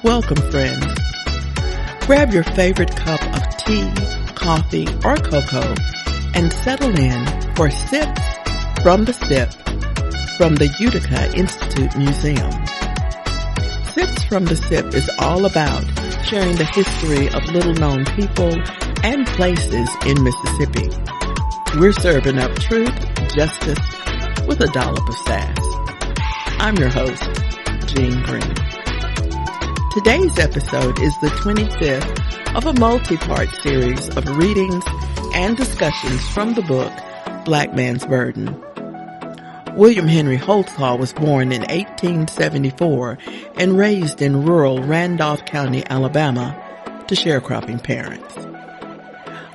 Welcome, friends. Grab your favorite cup of tea, coffee, or cocoa and settle in for Sips from the Sip from the Utica Institute Museum. Sips from the Sip is all about sharing the history of little-known people and places in Mississippi. We're serving up truth, justice, with a dollop of sass. I'm your host, Jean Green. Today's episode is the 25th of a multi-part series of readings and discussions from the book Black Man's Burden. William Henry Holtzclaw was born in 1874 and raised in rural Randolph County, Alabama, to sharecropping parents.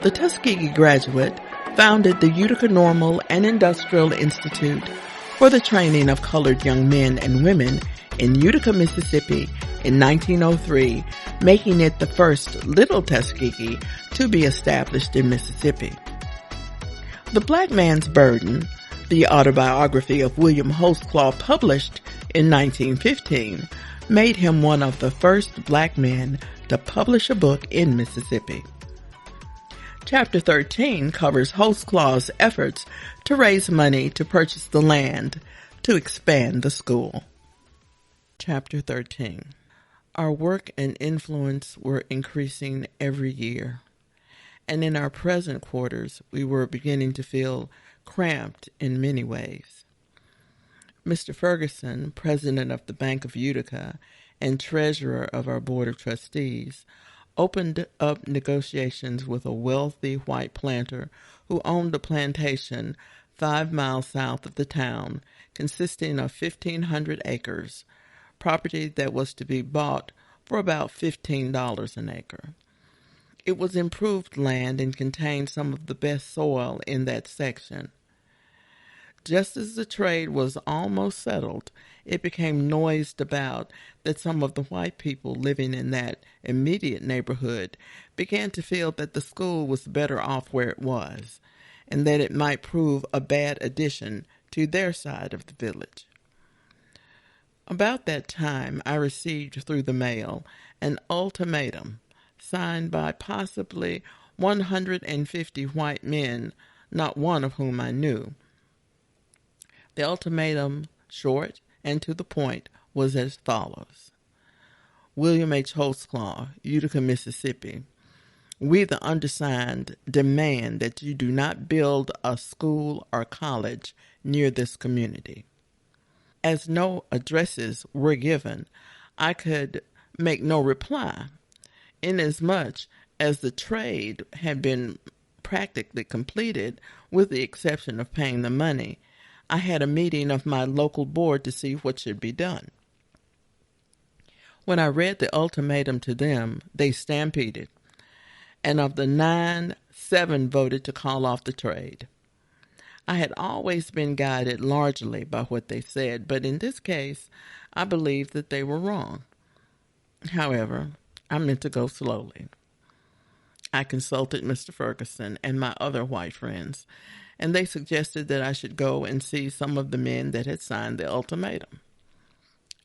The Tuskegee graduate founded the Utica Normal and Industrial Institute for the training of colored young men and women in Utica, Mississippi in 1903, making it the first Little Tuskegee to be established in Mississippi. The Black Man's Burden, the autobiography of William Holtzclaw, published in 1915, made him one of the first black men to publish a book in Mississippi. Chapter 13 covers Holtzclaw's efforts to raise money to purchase the land to expand the school. Chapter 13. Our work and influence were increasing every year, and in our present quarters we were beginning to feel cramped in many ways. Mr. Ferguson, president of the Bank of Utica and treasurer of our board of trustees, opened up negotiations with a wealthy white planter who owned a plantation 5 miles south of the town, consisting of 1,500 acres, property that was to be bought for about $15 an acre. It was improved land and contained some of the best soil in that section. Just as the trade was almost settled, it became noised about that some of the white people living in that immediate neighborhood began to feel that the school was better off where it was, and that it might prove a bad addition to their side of the village. About that time, I received through the mail an ultimatum signed by possibly 150 white men, not one of whom I knew. The ultimatum, short and to the point, was as follows. William H. Holtzclaw, Utica, Mississippi. We, the undersigned, demand that you do not build a school or college near this community. As no addresses were given, I could make no reply, inasmuch as the trade had been practically completed with the exception of paying the money. I had a meeting of my local board to see what should be done. When I read the ultimatum to them, they stampeded, and of the 9, 7 voted to call off the trade. I had always been guided largely by what they said, but in this case, I believed that they were wrong. However, I meant to go slowly. I consulted Mr. Ferguson and my other white friends, and they suggested that I should go and see some of the men that had signed the ultimatum.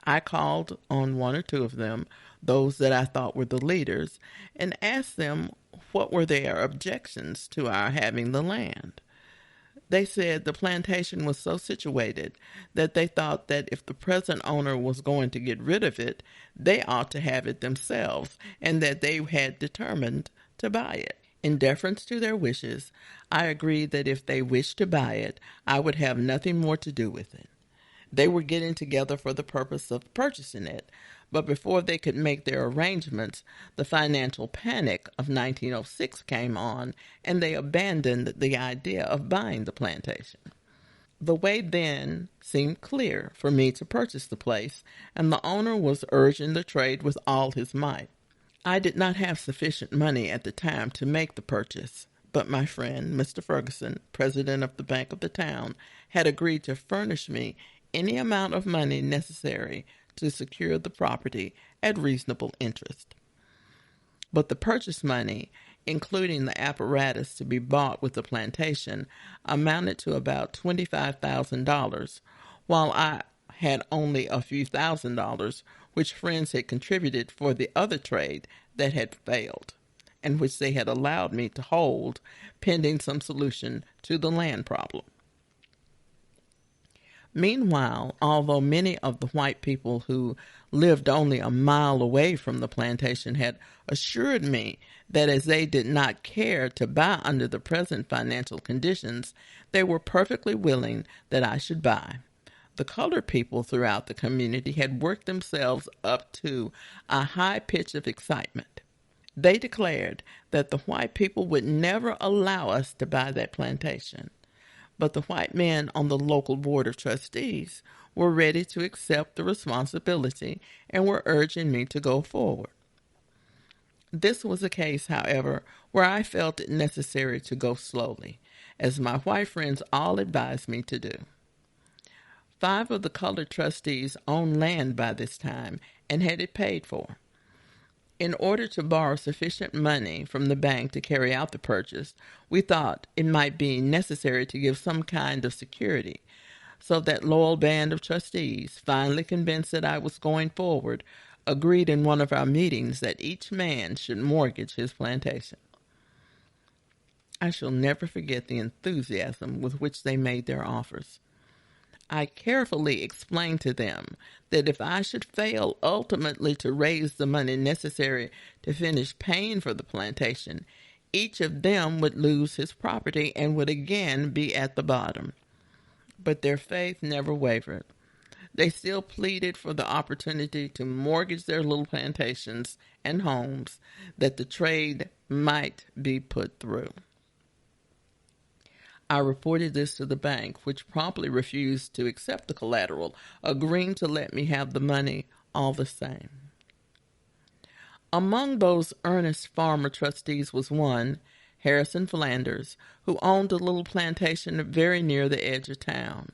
I called on 1 or 2 of them, those that I thought were the leaders, and asked them what were their objections to our having the land. They said the plantation was so situated that they thought that if the present owner was going to get rid of it, they ought to have it themselves, and that they had determined to buy it. In deference to their wishes, I agreed that if they wished to buy it, I would have nothing more to do with it. They were getting together for the purpose of purchasing it, but before they could make their arrangements, the financial panic of 1906 came on, and they abandoned the idea of buying the plantation. The way then seemed clear for me to purchase the place, and the owner was urging the trade with all his might. I did not have sufficient money at the time to make the purchase, but my friend, Mr. Ferguson, president of the bank of the town, had agreed to furnish me any amount of money necessary to secure the property at reasonable interest. But the purchase money, including the apparatus to be bought with the plantation, amounted to about $25,000, while I had only a few $1,000s, which friends had contributed for the other trade that had failed, and which they had allowed me to hold pending some solution to the land problem. Meanwhile, although many of the white people who lived only a mile away from the plantation had assured me that as they did not care to buy under the present financial conditions, they were perfectly willing that I should buy, the colored people throughout the community had worked themselves up to a high pitch of excitement. They declared that the white people would never allow us to buy that plantation, but the white men on the local board of trustees were ready to accept the responsibility and were urging me to go forward. This was a case, however, where I felt it necessary to go slowly, as my white friends all advised me to do. 5 of the colored trustees owned land by this time and had it paid for. In order to borrow sufficient money from the bank to carry out the purchase, we thought it might be necessary to give some kind of security, so that loyal band of trustees, finally convinced that I was going forward, agreed in one of our meetings that each man should mortgage his plantation. I shall never forget the enthusiasm with which they made their offers. I carefully explained to them that if I should fail ultimately to raise the money necessary to finish paying for the plantation, each of them would lose his property and would again be at the bottom. But their faith never wavered. They still pleaded for the opportunity to mortgage their little plantations and homes, that the trade might be put through. I reported this to the bank, which promptly refused to accept the collateral, agreeing to let me have the money all the same. Among those earnest farmer trustees was one, Harrison Flanders, who owned a little plantation very near the edge of town.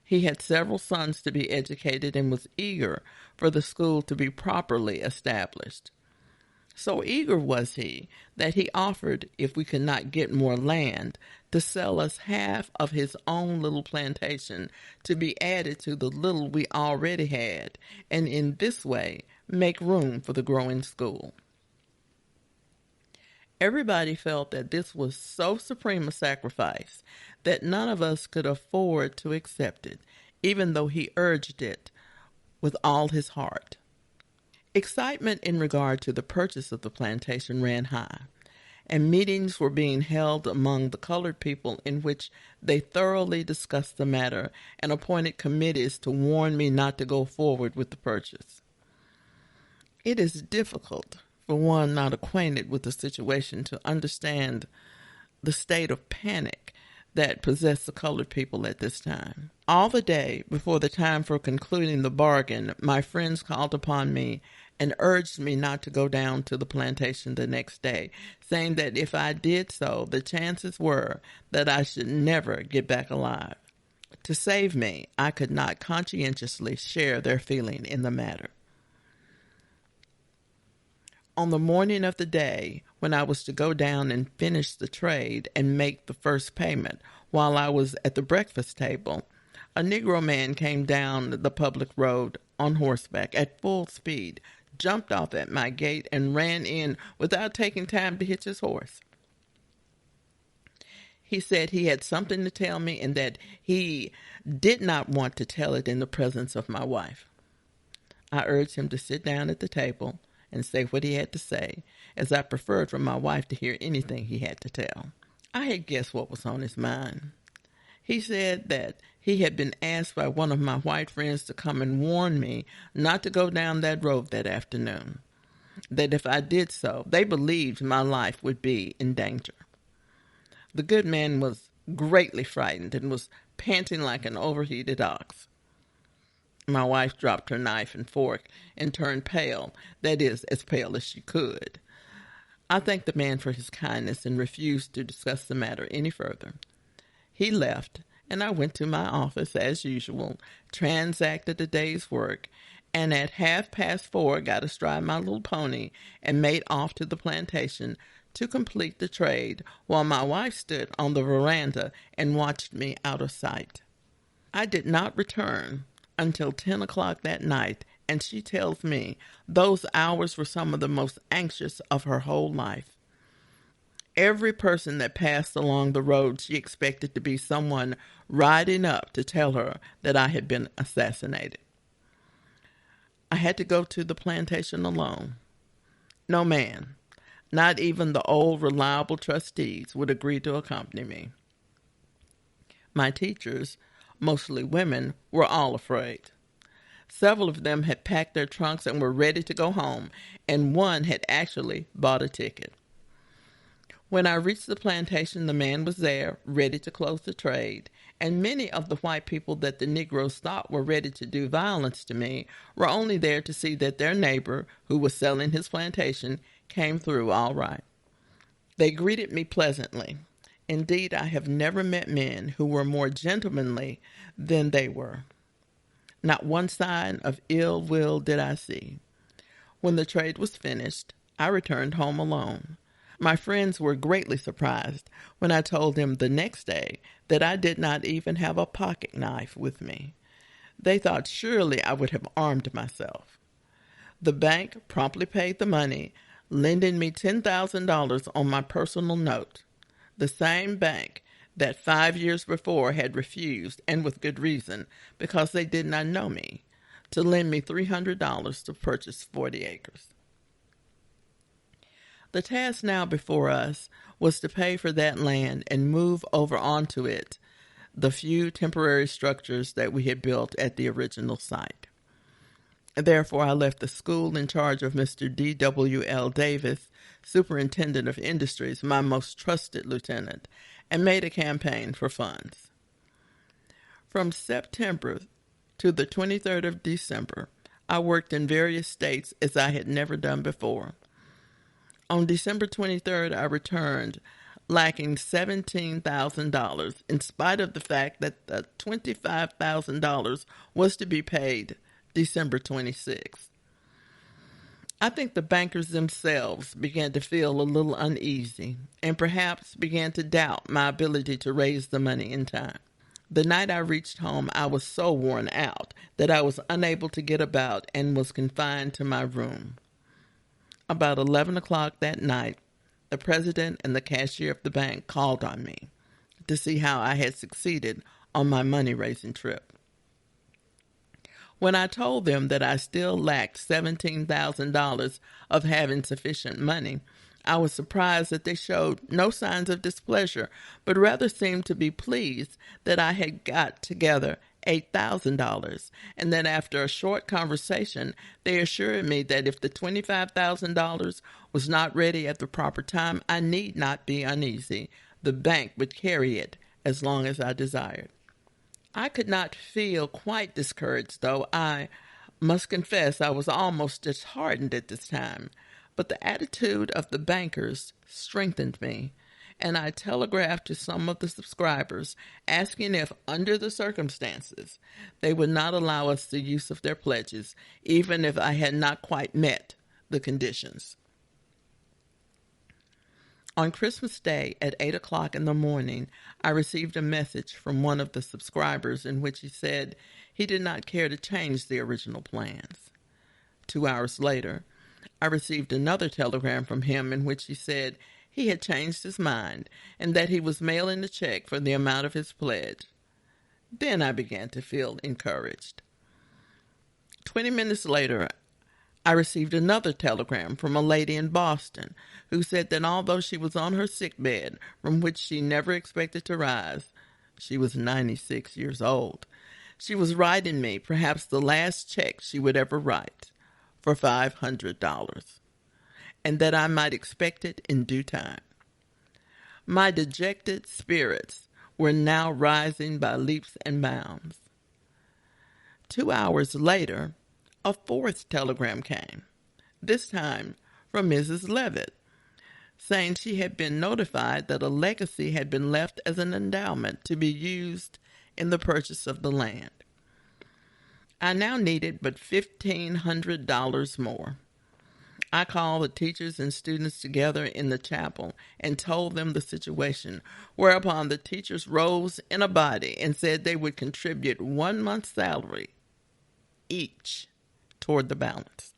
He had several sons to be educated and was eager for the school to be properly established. So eager was he that he offered, if we could not get more land, to sell us half of his own little plantation to be added to the little we already had, and in this way make room for the growing school. Everybody felt that this was so supreme a sacrifice that none of us could afford to accept it, even though he urged it with all his heart. Excitement in regard to the purchase of the plantation ran high, and meetings were being held among the colored people in which they thoroughly discussed the matter and appointed committees to warn me not to go forward with the purchase. It is difficult for one not acquainted with the situation to understand the state of panic that possessed the colored people at this time. All the day before the time for concluding the bargain, my friends called upon me and urged me not to go down to the plantation the next day, saying that if I did so, the chances were that I should never get back alive. To save me, I could not conscientiously share their feeling in the matter. On the morning of the day when I was to go down and finish the trade and make the first payment, while I was at the breakfast table, a Negro man came down the public road on horseback at full speed, jumped off at my gate, and ran in without taking time to hitch his horse. He said he had something to tell me and that he did not want to tell it in the presence of my wife. I urged him to sit down at the table and say what he had to say, as I preferred for my wife to hear anything he had to tell. I had guessed what was on his mind. He said that he had been asked by one of my white friends to come and warn me not to go down that road that afternoon, that if I did so, they believed my life would be in danger. The good man was greatly frightened and was panting like an overheated ox. My wife dropped her knife and fork and turned pale, that is, as pale as she could. I thanked the man for his kindness and refused to discuss the matter any further. He left, and I went to my office as usual, transacted the day's work, and at 4:30 got astride my little pony and made off to the plantation to complete the trade, while my wife stood on the veranda and watched me out of sight. I did not return until 10 o'clock that night and she tells me those hours were some of the most anxious of her whole life. Every person that passed along the road, she expected to be someone riding up to tell her that I had been assassinated. I had to go to the plantation alone. No man, not even the old reliable trustees, would agree to accompany me. My teachers, mostly women, were all afraid. Several of them had packed their trunks and were ready to go home, and one had actually bought a ticket. When I reached the plantation, the man was there, ready to close the trade, and many of the white people that the Negroes thought were ready to do violence to me were only there to see that their neighbor, who was selling his plantation, came through all right. They greeted me pleasantly. Indeed, I have never met men who were more gentlemanly than they were. Not one sign of ill will did I see. When the trade was finished, I returned home alone. My friends were greatly surprised when I told them the next day that I did not even have a pocket knife with me. They thought surely I would have armed myself. The bank promptly paid the money, lending me $10,000 on my personal note. The same bank that 5 years before had refused, and with good reason, because they did not know me, to lend me $300 to purchase 40 acres. The task now before us was to pay for that land and move over onto it the few temporary structures that we had built at the original site. Therefore, I left the school in charge of Mr. D.W.L. Davis, Superintendent of Industries, my most trusted lieutenant, and made a campaign for funds. From September to the 23rd of December, I worked in various states as I had never done before. On December 23rd, I returned, lacking $17,000, in spite of the fact that the $25,000 was to be paid December 26th. I think the bankers themselves began to feel a little uneasy and perhaps began to doubt my ability to raise the money in time. The night I reached home, I was so worn out that I was unable to get about and was confined to my room. About 11 o'clock that night, the president and the cashier of the bank called on me to see how I had succeeded on my money-raising trip. When I told them that I still lacked $17,000 of having sufficient money, I was surprised that they showed no signs of displeasure, but rather seemed to be pleased that I had got together $8,000, and that after a short conversation, they assured me that if the $25,000 was not ready at the proper time, I need not be uneasy. The bank would carry it as long as I desired. I could not feel quite discouraged, though I must confess I was almost disheartened at this time. But the attitude of the bankers strengthened me, and I telegraphed to some of the subscribers asking if, under the circumstances, they would not allow us the use of their pledges, even if I had not quite met the conditions. On Christmas Day at 8 o'clock in the morning, I received a message from one of the subscribers in which he said he did not care to change the original plans. 2 hours later, I received another telegram from him in which he said he had changed his mind and that he was mailing a check for the amount of his pledge. Then I began to feel encouraged. 20 minutes later, I received another telegram from a lady in Boston who said that although she was on her sick bed, from which she never expected to rise, she was 96 years old, she was writing me perhaps the last check she would ever write for $500, and that I might expect it in due time. My dejected spirits were now rising by leaps and bounds. 2 hours later, a fourth telegram came, this time from Mrs. Levitt, saying she had been notified that a legacy had been left as an endowment to be used in the purchase of the land. I now needed but $1,500 more. I called the teachers and students together in the chapel and told them the situation, whereupon the teachers rose in a body and said they would contribute 1 month's salary each toward the balance.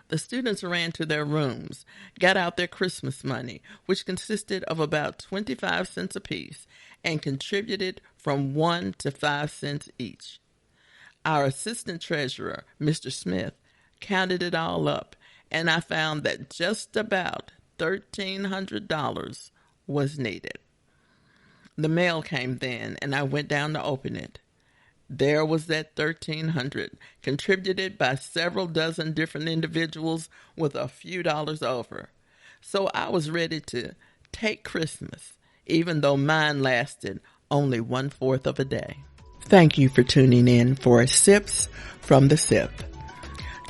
The students ran to their rooms, got out their Christmas money, which consisted of about 25 cents apiece, and contributed from 1 to 5 cents each. Our assistant treasurer, Mr. Smith, counted it all up, and I found that just about $1,300 was needed. The mail came then, and I went down to open it. There was that $1,300, contributed by several dozen different individuals with a few dollars over. So I was ready to take Christmas, even though mine lasted only 1/4 of a day. Thank you for tuning in for Sips from the Sip.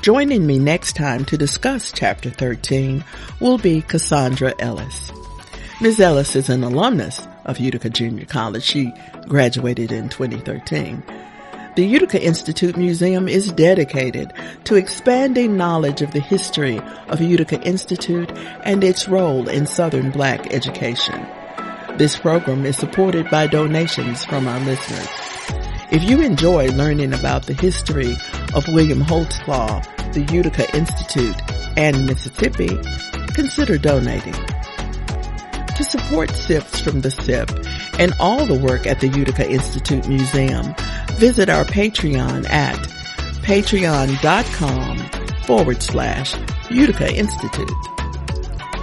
Joining me next time to discuss Chapter 13 will be Cassandra Ellis. Ms. Ellis is an alumnus of Utica Junior College. She graduated in 2013. The Utica Institute Museum is dedicated to expanding knowledge of the history of Utica Institute and its role in Southern Black education. This program is supported by donations from our listeners. If you enjoy learning about the history of William Holtzclaw, the Utica Institute, and Mississippi, consider donating. To support Sips from the Sip and all the work at the Utica Institute Museum, visit our Patreon at patreon.com/Utica Institute.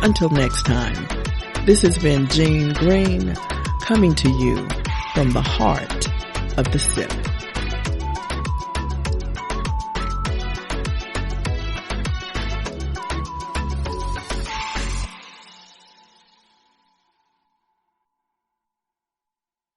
Until next time, this has been Jean Green coming to you from the heart of the Sip.